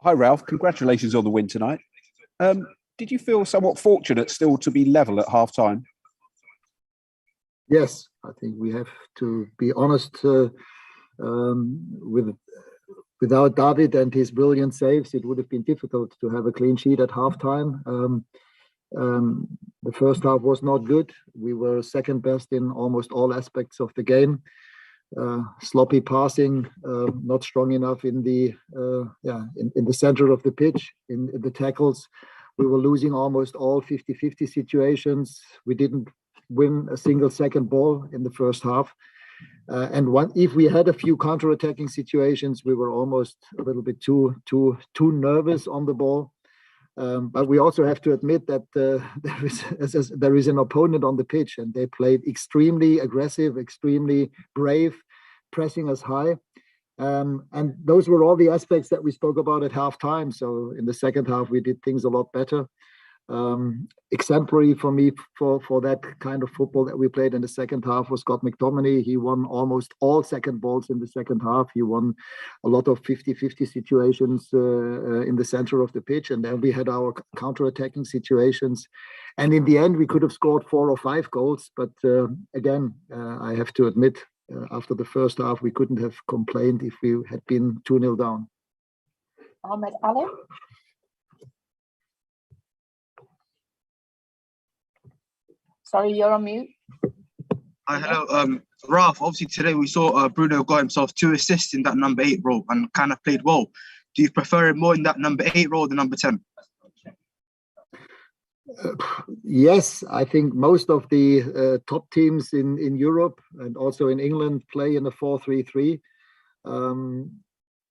Hi, Ralf. Congratulations on the win tonight. Did you feel somewhat fortunate still to be level at half-time? Yes, I think we have to be honest. Without David and his brilliant saves, it would have been difficult to have a clean sheet at half-time. The first half was not good. We were second best in almost all aspects of the game. Sloppy passing, not strong enough in the center of the pitch, in the tackles. We were losing almost all 50-50 situations. We didn't win a single second ball in the first half. If we had a few counter-attacking situations, we were almost a little bit too nervous on the ball. But we also have to admit that there is an opponent on the pitch, and they played extremely aggressive, extremely brave, pressing us high. And those were all the aspects that we spoke about at halftime. So in the second half, we did things a lot better. Exemplary for me for that kind of football that we played in the second half was Scott McTominay. He won almost all second balls in the second half. He won a lot of 50-50 situations in the center of the pitch. And then we had our counter-attacking situations. And in the end, we could have scored 4 or 5 goals. But again, I have to admit, after the first half, we couldn't have complained if we had been 2-0 down. Ahmed Ali. Sorry, you're on mute. Hi, hello. Ralf, obviously today we saw Bruno got himself 2 assists in that number 8 role and kind of played well. Do you prefer him more in that number 8 role than number 10? Yes, I think most of the top teams in Europe and also in England play in a 4-3-3.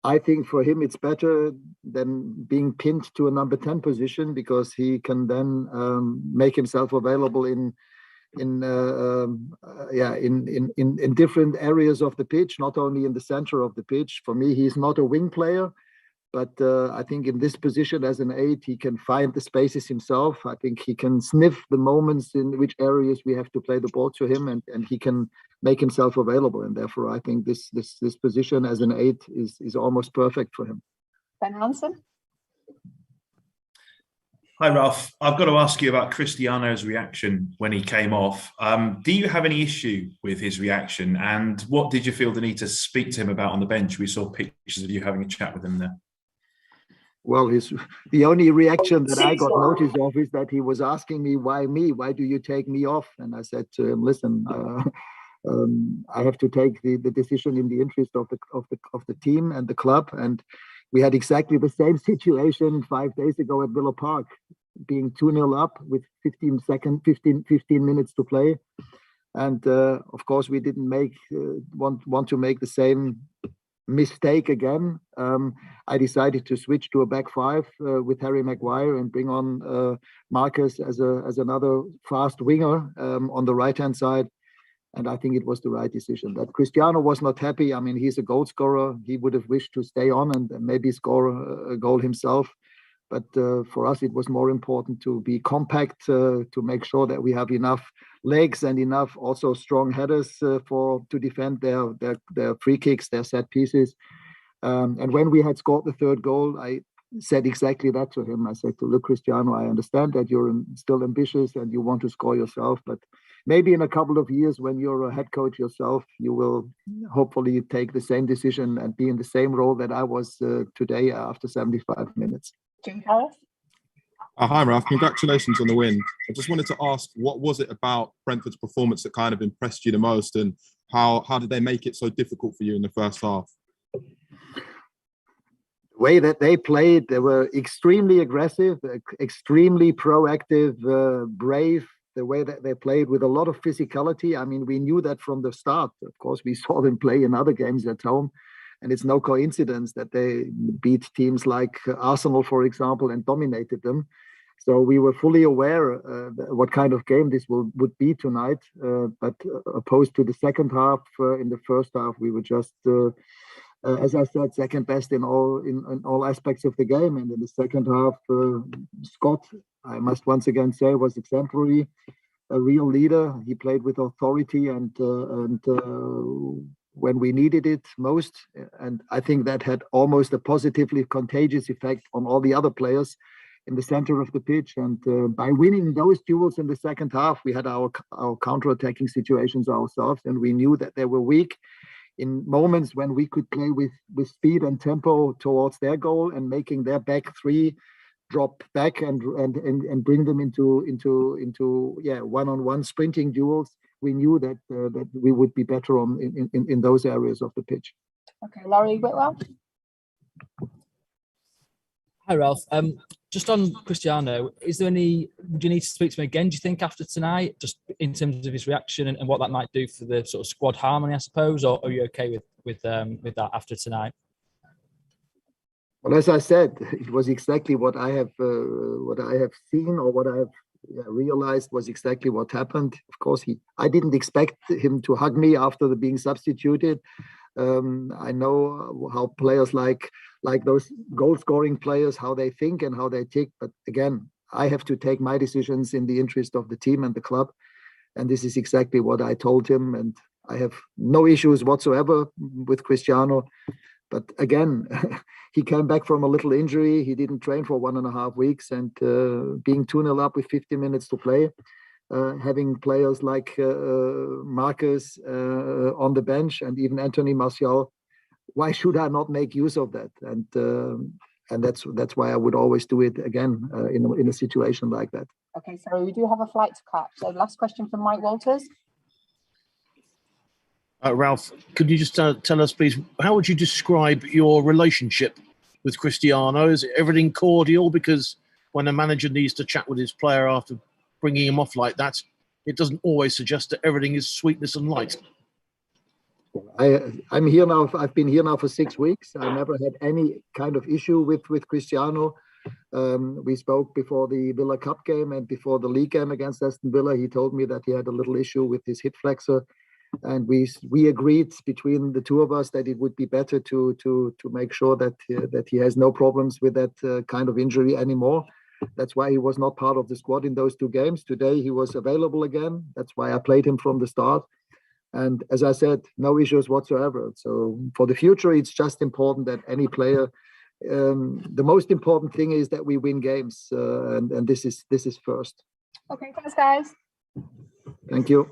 I think for him it's better than being pinned to a number 10 position, because he can then make himself available in different areas of the pitch, not only in the center of the pitch. For me, he's not a wing player, but I think in this position as an 8, he can find the spaces himself. I think he can sniff the moments in which areas we have to play the ball to him, and he can make himself available. And therefore, I think this position as an 8 is almost perfect for him. Ben Hansen. Hi, Ralf. I've got to ask you about Cristiano's reaction when he came off. Do you have any issue with his reaction? And what did you feel the need to speak to him about on the bench? We saw pictures of you having a chat with him there. Well, the only reaction that I got notice of is that he was asking me, why me? Why do you take me off? And I said to him, listen, I have to take the decision in the interest of the team and the club. And we had exactly the same situation 5 days ago at Villa Park, being 2-0 up with 15 minutes to play. And of course, we didn't want to make the same mistake again. I decided to switch to a back 5 with Harry Maguire and bring on Marcus as another fast winger on the right-hand side. And I think it was the right decision. That Cristiano was not happy. I mean, he's a goal scorer. He would have wished to stay on and maybe score a goal himself. But for us, it was more important to be compact, to make sure that we have enough legs and enough also strong headers to defend their free kicks, their set pieces. And when we had scored the 3rd goal, I said exactly that to him. I said, look, Cristiano, I understand that you're still ambitious and you want to score yourself, but maybe in a couple of years when you're a head coach yourself, you will hopefully take the same decision and be in the same role that I was today after 75 minutes. Jim Harris. Hi, Ralf. Congratulations on the win. I just wanted to ask, what was it about Brentford's performance that kind of impressed you the most, and how did they make it so difficult for you in the first half? The way that they played, they were extremely aggressive, extremely proactive, brave. The way that they played with a lot of physicality. I mean, we knew that from the start. Of course, we saw them play in other games at home. And it's no coincidence that they beat teams like Arsenal, for example, and dominated them. So we were fully aware what kind of game this would be tonight. But opposed to the second half, in the first half, we were just, as I said, second best in all aspects of the game. And in the second half, Scott, I must once again say, was exemplary, a real leader. He played with authority and when we needed it most. And I think that had almost a positively contagious effect on all the other players in the center of the pitch. And by winning those duels in the second half, we had our counter-attacking situations ourselves, and we knew that they were weak in moments when we could play with speed and tempo towards their goal and making their back three drop back and bring them into one-on-one sprinting duels. We knew that that we would be better in those areas of the pitch. Okay, Laurie Whitwell. Hi, Ralf. Just on Cristiano, would you need to speak to him again, do you think, after tonight, just in terms of his reaction and what that might do for the sort of squad harmony, I suppose, or are you okay with that after tonight? Well, as I said, it was exactly what I have seen, or what I have realized was exactly what happened. Of course, I didn't expect him to hug me after being substituted. I know how players like those goal-scoring players, how they think and how they tick. But again, I have to take my decisions in the interest of the team and the club. And this is exactly what I told him. And I have no issues whatsoever with Cristiano. But again, he came back from a little injury. He didn't train for 1.5 weeks. And being 2-0 up with 50 minutes to play, having players like Marcus on the bench and even Anthony Martial, why should I not make use of that? And that's why I would always do it again in a situation like that. Okay, so we do have a flight to catch. So last question from Mike Walters. Ralf, could you just tell us, please, how would you describe your relationship with Cristiano? Is everything cordial? Because when a manager needs to chat with his player after bringing him off like that, it doesn't always suggest that everything is sweetness and light. I'm here now. I've been here now for 6 weeks. I never had any kind of issue with Cristiano. We spoke before the Villa Cup game and before the league game against Aston Villa. He told me that he had a little issue with his hip flexor, and we agreed between the two of us that it would be better to make sure that he has no problems with that kind of injury anymore. That's why he was not part of the squad in those 2 games. Today he was available again. That's why I played him from the start. And as I said, no issues whatsoever. So for the future, it's just important that any player, the most important thing is that we win games. And this is first. Okay, thanks, guys. Thank you.